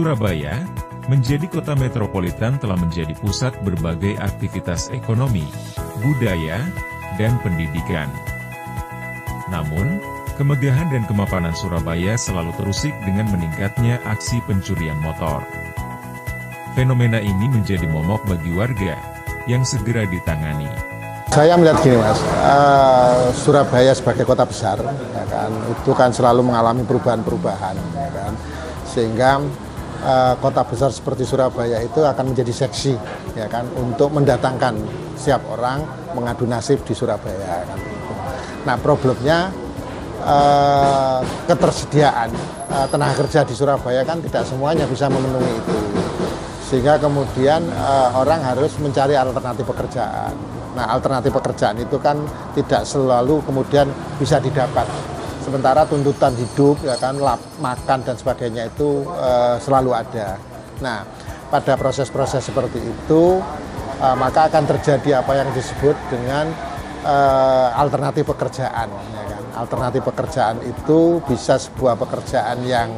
Surabaya, menjadi kota metropolitan telah menjadi pusat berbagai aktivitas ekonomi, budaya, dan pendidikan. Namun, kemegahan dan kemapanan Surabaya selalu terusik dengan meningkatnya aksi pencurian motor. Fenomena ini menjadi momok bagi warga yang segera ditangani. Saya melihat gini Mas, Surabaya sebagai kota besar, ya kan, itu kan selalu mengalami perubahan-perubahan, ya kan, sehingga kota besar seperti Surabaya itu akan menjadi seksi, ya kan, untuk mendatangkan setiap orang mengadu nasib di Surabaya. Kan. Nah problemnya ketersediaan tenaga kerja di Surabaya kan tidak semuanya bisa memenuhi itu, sehingga kemudian orang harus mencari alternatif pekerjaan. Nah, alternatif pekerjaan itu kan tidak selalu kemudian bisa didapat. Sementara tuntutan hidup, ya kan, makan dan sebagainya itu selalu ada. Nah, pada proses-proses seperti itu, maka akan terjadi apa yang disebut dengan alternatif pekerjaan. Ya kan? Alternatif pekerjaan itu bisa sebuah pekerjaan yang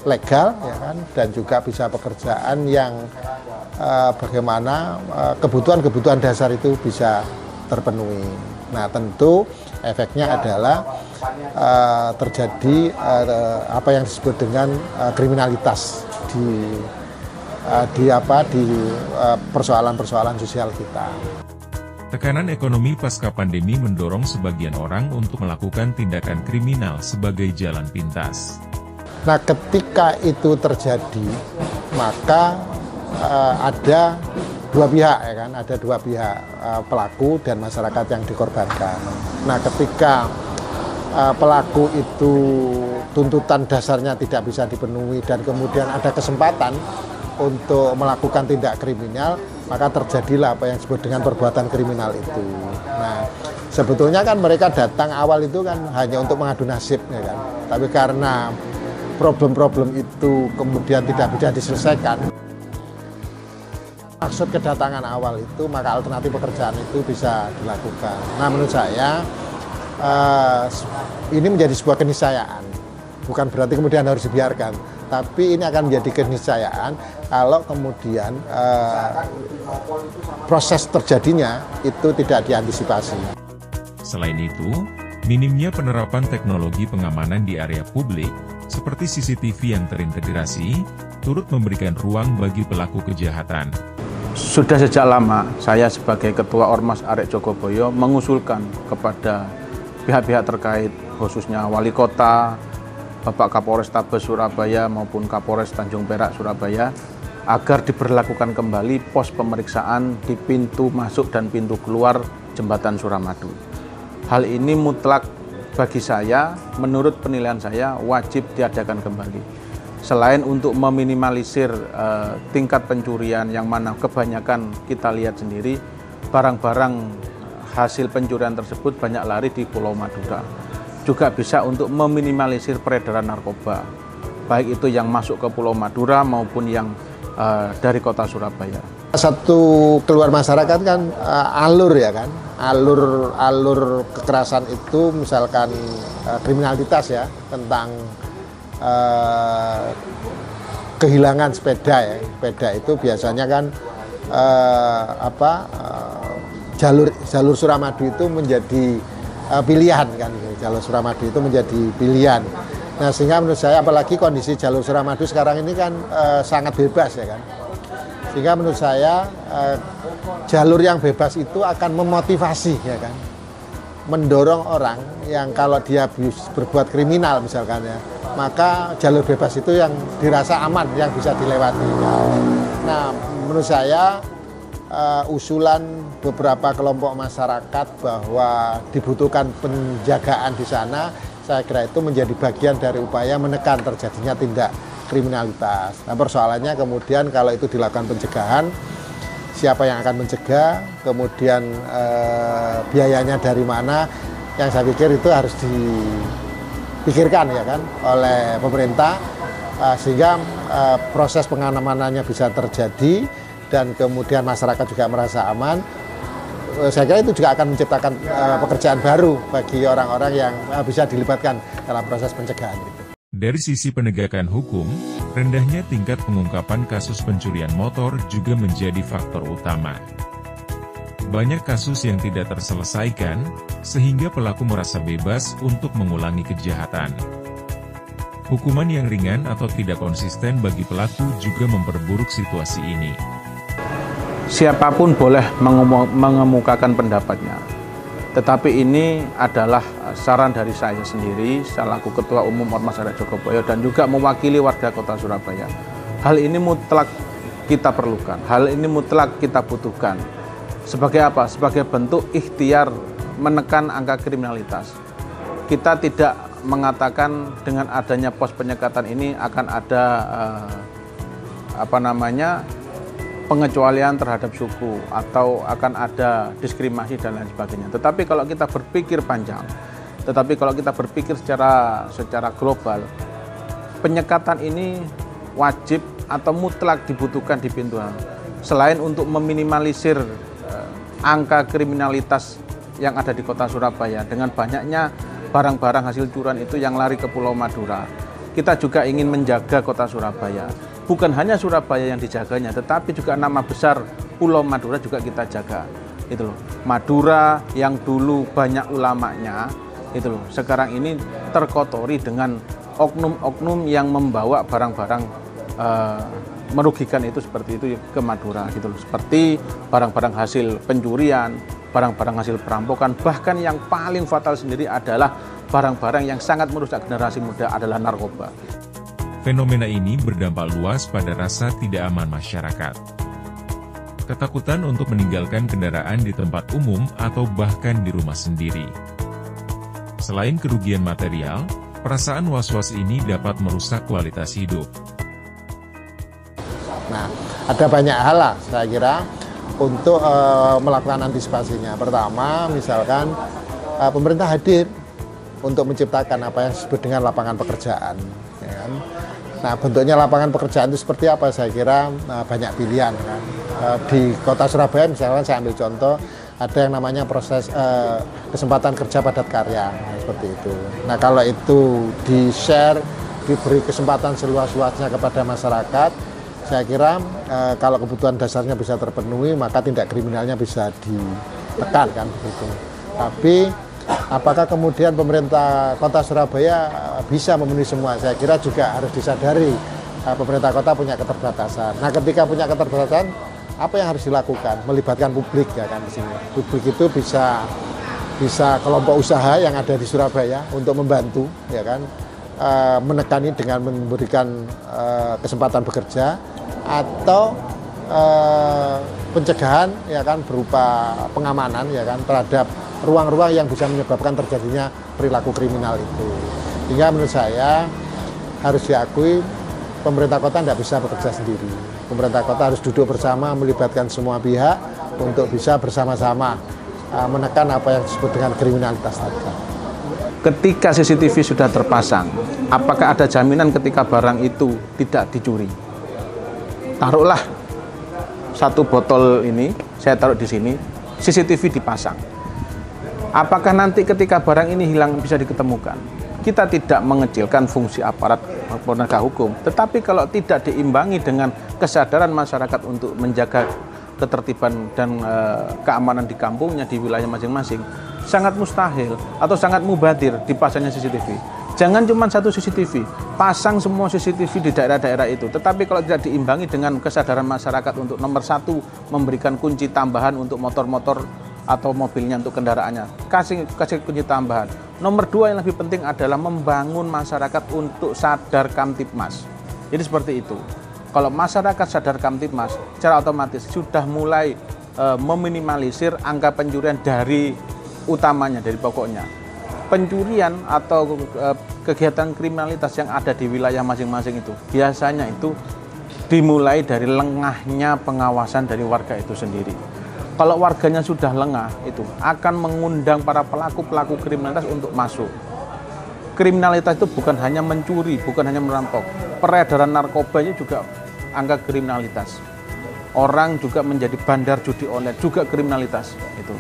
legal, ya kan, dan juga bisa pekerjaan yang bagaimana kebutuhan-kebutuhan dasar itu bisa terpenuhi. Nah, tentu efeknya adalah terjadi apa yang disebut dengan kriminalitas di persoalan-persoalan sosial kita. Tekanan ekonomi pasca pandemi mendorong sebagian orang untuk melakukan tindakan kriminal sebagai jalan pintas. Nah, ketika itu terjadi, maka ada dua pihak, ya kan, ada dua pihak, pelaku dan masyarakat yang dikorbankan. Nah, ketika pelaku itu tuntutan dasarnya tidak bisa dipenuhi dan kemudian ada kesempatan untuk melakukan tindak kriminal, maka terjadilah apa yang disebut dengan perbuatan kriminal itu. Nah, sebetulnya kan mereka datang awal itu kan hanya untuk mengadu nasib, ya kan, tapi karena problem-problem itu kemudian tidak bisa diselesaikan, maksud kedatangan awal itu, maka alternatif pekerjaan itu bisa dilakukan. Nah, menurut saya ini menjadi sebuah keniscayaan. Bukan berarti kemudian harus dibiarkan, tapi ini akan menjadi keniscayaan kalau kemudian proses terjadinya itu tidak diantisipasi. Selain itu, minimnya penerapan teknologi pengamanan di area publik, seperti CCTV yang terintegrasi, turut memberikan ruang bagi pelaku kejahatan. Sudah sejak lama, saya sebagai Ketua Ormas Arek Jogoboyo mengusulkan kepada pihak-pihak terkait, khususnya Wali Kota, Bapak Kapolrestabes Surabaya maupun Kapolres Tanjung Perak Surabaya, agar diberlakukan kembali pos pemeriksaan di pintu masuk dan pintu keluar Jembatan Suramadu. Hal ini mutlak bagi saya, menurut penilaian saya, wajib diadakan kembali. Selain untuk meminimalisir tingkat pencurian yang mana kebanyakan kita lihat sendiri, barang-barang hasil pencurian tersebut banyak lari di Pulau Madura. Juga bisa untuk meminimalisir peredaran narkoba, baik itu yang masuk ke Pulau Madura maupun yang dari kota Surabaya. Satu keluar masyarakat kan alur, ya kan, alur kekerasan itu misalkan kriminalitas, ya, tentang kehilangan sepeda, ya. Sepeda itu biasanya kan jalur Suramadu itu menjadi pilihan, kan, jalur Suramadu itu menjadi pilihan. Nah, sehingga menurut saya apalagi kondisi jalur Suramadu sekarang ini kan sangat bebas, ya kan, sehingga menurut saya jalur yang bebas itu akan memotivasi, ya kan, mendorong orang yang kalau dia berbuat kriminal misalkan, ya, maka jalur bebas itu yang dirasa aman, yang bisa dilewati. Nah, menurut saya usulan beberapa kelompok masyarakat bahwa dibutuhkan penjagaan di sana, saya kira itu menjadi bagian dari upaya menekan terjadinya tindak kriminalitas. Nah, persoalannya kemudian kalau itu dilakukan pencegahan, siapa yang akan mencegah, kemudian biayanya dari mana, yang saya pikir itu harus dipikirkan, ya kan, oleh pemerintah, sehingga proses pengamanannya bisa terjadi dan kemudian masyarakat juga merasa aman. Saya kira itu juga akan menciptakan pekerjaan baru bagi orang-orang yang bisa dilibatkan dalam proses pencegahan itu. Dari sisi penegakan hukum, Rendahnya tingkat pengungkapan kasus pencurian motor juga menjadi faktor utama. Banyak kasus yang tidak terselesaikan, sehingga pelaku merasa bebas untuk mengulangi kejahatan. Hukuman yang ringan atau tidak konsisten bagi pelaku juga memperburuk situasi ini. Siapapun boleh mengemukakan pendapatnya. Tetapi ini adalah saran dari saya sendiri, selaku Ketua Umum Ormas Arek Jogoboyo dan juga mewakili warga Kota Surabaya. Hal ini mutlak kita perlukan, hal ini mutlak kita butuhkan. Sebagai apa? Sebagai bentuk ikhtiar menekan angka kriminalitas. Kita tidak mengatakan dengan adanya pos penyekatan ini akan ada pengecualian terhadap suku atau akan ada diskriminasi dan lain sebagainya. Tetapi kalau kita berpikir panjang, secara global, penyekatan ini wajib atau mutlak dibutuhkan di pintu. Selain untuk meminimalisir angka kriminalitas yang ada di Kota Surabaya dengan banyaknya barang-barang hasil curian itu yang lari ke Pulau Madura, kita juga ingin menjaga Kota Surabaya. Bukan hanya Surabaya yang dijaganya, tetapi juga nama besar Pulau Madura juga kita jaga. Itu loh. Madura yang dulu banyak ulamanya, itu loh. Sekarang ini terkotori dengan oknum-oknum yang membawa barang-barang merugikan itu seperti itu ke Madura, gitu loh. Seperti barang-barang hasil pencurian, barang-barang hasil perampokan, bahkan yang paling fatal sendiri adalah barang-barang yang sangat merusak generasi muda adalah narkoba. Fenomena ini berdampak luas pada rasa tidak aman masyarakat. Ketakutan untuk meninggalkan kendaraan di tempat umum atau bahkan di rumah sendiri. Selain kerugian material, perasaan was-was ini dapat merusak kualitas hidup. Nah, ada banyak hal lah saya kira untuk melakukan antisipasinya. Pertama, misalkan pemerintah hadir untuk menciptakan apa yang disebut dengan lapangan pekerjaan. Ya kan? Nah, bentuknya lapangan pekerjaan itu seperti apa? Saya kira banyak pilihan kan. Di Kota Surabaya misalkan saya ambil contoh, ada yang namanya proses kesempatan kerja padat karya, seperti itu. Nah, kalau itu di-share, diberi kesempatan seluas-luasnya kepada masyarakat, saya kira kalau kebutuhan dasarnya bisa terpenuhi, maka tindak kriminalnya bisa ditekan kan begitu. Tapi apakah kemudian pemerintah Kota Surabaya bisa memenuhi semua? Saya kira juga harus disadari pemerintah kota punya keterbatasan. Nah, ketika punya keterbatasan, apa yang harus dilakukan? Melibatkan publik ya kan di sini. Publik itu bisa kelompok usaha yang ada di Surabaya untuk membantu ya kan, menekani dengan memberikan kesempatan bekerja atau pencegahan ya kan berupa pengamanan ya kan terhadap ruang-ruang yang bisa menyebabkan terjadinya perilaku kriminal itu. Sehingga menurut saya harus diakui pemerintah kota tidak bisa bekerja sendiri. Pemerintah kota harus duduk bersama, melibatkan semua pihak untuk bisa bersama-sama menekan apa yang disebut dengan kriminalitas tadi. Ketika CCTV sudah terpasang, apakah ada jaminan ketika barang itu tidak dicuri? Taruhlah satu botol ini, saya taruh di sini, CCTV dipasang. Apakah nanti ketika barang ini hilang bisa diketemukan? Kita tidak mengecilkan fungsi aparat penegak hukum, tetapi kalau tidak diimbangi dengan kesadaran masyarakat untuk menjaga ketertiban dan keamanan di kampungnya, di wilayah masing-masing, sangat mustahil atau sangat mubadir dipasangnya CCTV. Jangan cuma satu CCTV, pasang semua CCTV di daerah-daerah itu. Tetapi kalau tidak diimbangi dengan kesadaran masyarakat untuk nomor satu, memberikan kunci tambahan untuk motor-motor atau mobilnya untuk kendaraannya, kasih kunci tambahan. Nomor dua yang lebih penting adalah membangun masyarakat untuk sadar Kamtibmas. Jadi seperti itu. Kalau masyarakat sadar Kamtibmas, secara otomatis sudah mulai meminimalisir angka pencurian dari utamanya, dari pokoknya. Pencurian atau kegiatan kriminalitas yang ada di wilayah masing-masing itu biasanya itu dimulai dari lengahnya pengawasan dari warga itu sendiri. Kalau warganya sudah lengah, itu akan mengundang para pelaku-pelaku kriminalitas untuk masuk. Kriminalitas itu bukan hanya mencuri, bukan hanya merampok. Peredaran narkoba itu juga angka kriminalitas. Orang juga menjadi bandar judi online, juga kriminalitas. Itu.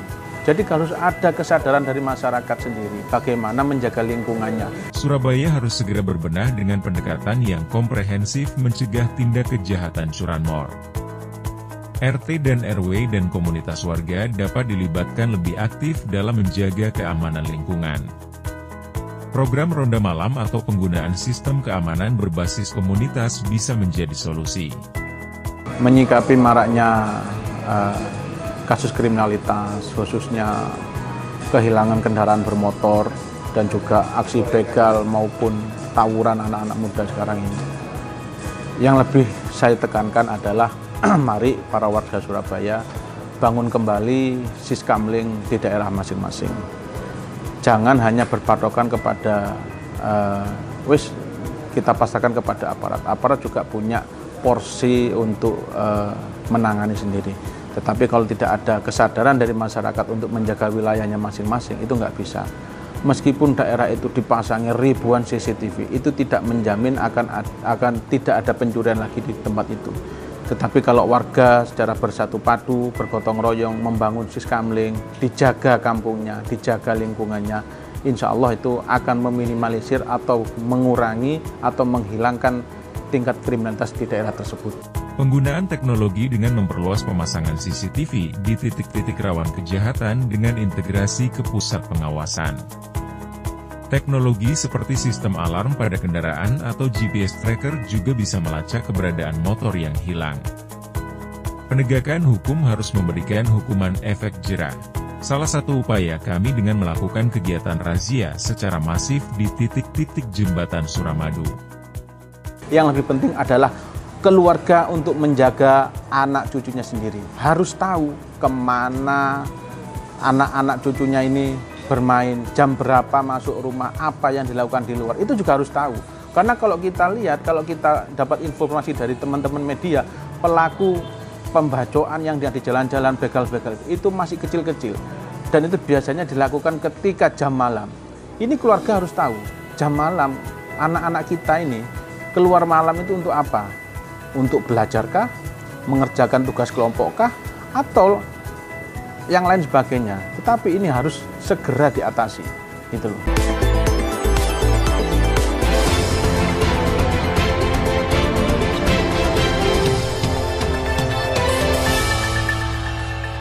Jadi harus ada kesadaran dari masyarakat sendiri bagaimana menjaga lingkungannya. Surabaya harus segera berbenah dengan pendekatan yang komprehensif mencegah tindak kejahatan curanmor. RT dan RW dan komunitas warga dapat dilibatkan lebih aktif dalam menjaga keamanan lingkungan. Program ronda malam atau penggunaan sistem keamanan berbasis komunitas bisa menjadi solusi. Menyikapi maraknya kasus kriminalitas, khususnya kehilangan kendaraan bermotor, dan juga aksi begal maupun tawuran anak-anak muda sekarang ini. Yang lebih saya tekankan adalah, mari para warga Surabaya bangun kembali siskamling di daerah masing-masing. Jangan hanya berpatokan kepada, kita pasarkan kepada aparat. Aparat juga punya porsi untuk menangani sendiri. Tetapi kalau tidak ada kesadaran dari masyarakat untuk menjaga wilayahnya masing-masing, itu nggak bisa. Meskipun daerah itu dipasangi ribuan CCTV, itu tidak menjamin akan tidak ada pencurian lagi di tempat itu. Tetapi kalau warga secara bersatu padu, bergotong royong, membangun siskamling, dijaga kampungnya, dijaga lingkungannya, insya Allah itu akan meminimalisir atau mengurangi atau menghilangkan tingkat kriminalitas di daerah tersebut. Penggunaan teknologi dengan memperluas pemasangan CCTV di titik-titik rawan kejahatan dengan integrasi ke pusat pengawasan. Teknologi seperti sistem alarm pada kendaraan atau GPS tracker juga bisa melacak keberadaan motor yang hilang. Penegakan hukum harus memberikan hukuman efek jera. Salah satu upaya kami dengan melakukan kegiatan razia secara masif di titik-titik jembatan Suramadu. Yang lebih penting adalah keluarga untuk menjaga anak cucunya sendiri. Harus tahu kemana anak-anak cucunya ini bermain, jam berapa masuk rumah, apa yang dilakukan di luar, itu juga harus tahu. Karena kalau kita lihat, kalau kita dapat informasi dari teman-teman media, pelaku pembacokan yang di jalan-jalan begal-begal itu masih kecil-kecil. Dan itu biasanya dilakukan ketika jam malam. Ini keluarga harus tahu, jam malam anak-anak kita ini keluar malam itu untuk apa? Untuk belajarkah, mengerjakan tugas kelompokkah, atau yang lain sebagainya. Tetapi ini harus segera diatasi, gitu loh.